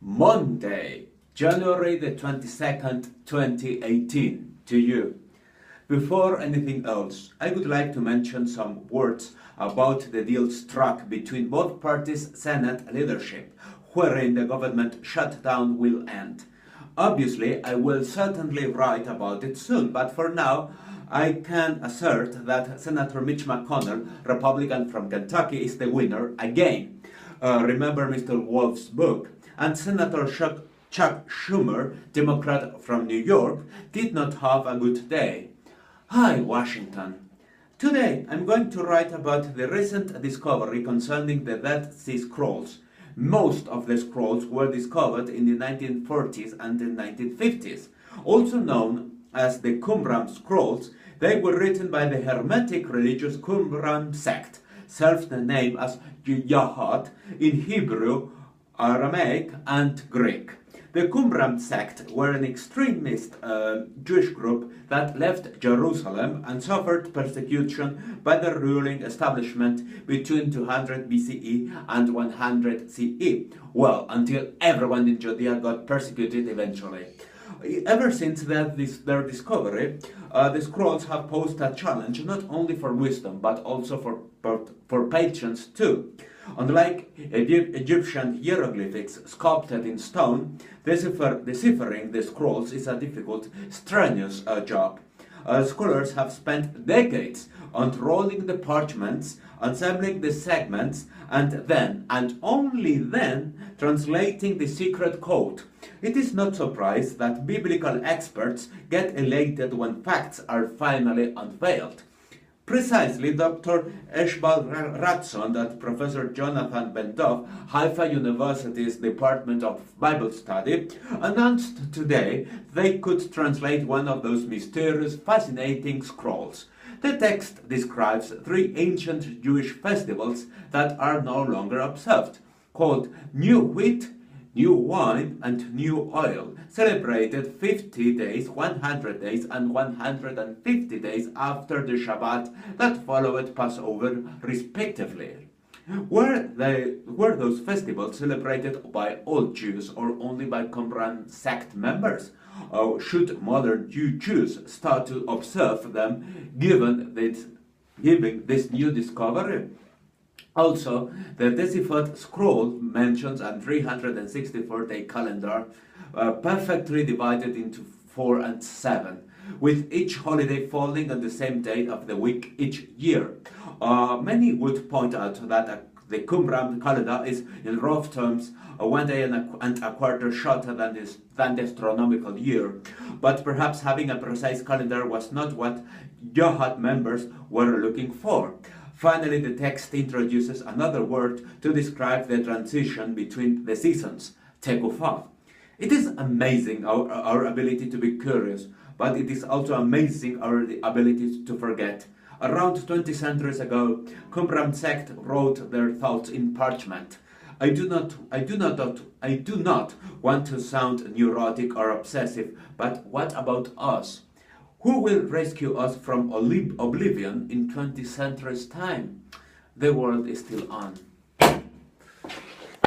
Monday, January the 22nd, 2018, to you. Before anything else, I would like to mention some words about the deal struck between both parties' Senate leadership, wherein the government shutdown will end. Obviously, I will certainly write about it soon, but for now, I can assert that Senator Mitch McConnell, Republican from Kentucky, is the winner again. Remember Mr. Wolf's book. And Senator Chuck Schumer, Democrat from New York, did not have a good day. Hi, Washington. Today, I'm going to write about the recent discovery concerning the Dead Sea Scrolls. Most of the scrolls were discovered in the 1940s and the 1950s. Also known as the Qumran Scrolls, they were written by the Hermetic religious Qumran sect, self-named as Yahad in Hebrew, Aramaic and Greek. The Qumran sect were an extremist Jewish group that left Jerusalem and suffered persecution by the ruling establishment between 200 BCE and 100 CE. Well, until everyone in Judea got persecuted eventually. Ever since their discovery, the scrolls have posed a challenge not only for wisdom but also for patience too. Unlike Egyptian hieroglyphics sculpted in stone, deciphering the scrolls is a difficult, strenuous job. Scholars have spent decades unrolling the parchments, assembling the segments, and then, and only then, translating the secret code. It is not surprised that biblical experts get elated when facts are finally unveiled. Precisely, Dr. Eshbal Ratson and Professor Jonathan Bendov, Haifa University's Department of Bible Study, announced today they could translate one of those mysterious, fascinating scrolls. The text describes 3 ancient Jewish festivals that are no longer observed, called New Wheat, New Wine, and New Oil, celebrated 50 days, 100 days, and 150 days after the Shabbat that followed Passover, respectively. Were those festivals celebrated by all Jews or only by Qumran sect members? Or should modern Jews start to observe them given this new discovery? Also, the deciphered scroll mentions a 364-day calendar perfectly divided into 4 and 7, with each holiday falling on the same day of the week each year. Many would point out that the Qumran calendar is, in rough terms, 1 day and a quarter shorter than the astronomical year. But perhaps having a precise calendar was not what Yahad members were looking for. Finally, the text introduces another word to describe the transition between the seasons, tekufah. It is amazing our ability to be curious, but it is also amazing our ability to forget. Around 20 centuries ago, Qumran sect wrote their thoughts in parchment. I do not want to sound neurotic or obsessive, but what about us? Who will rescue us from oblivion in 20 centuries' time? The world is still on.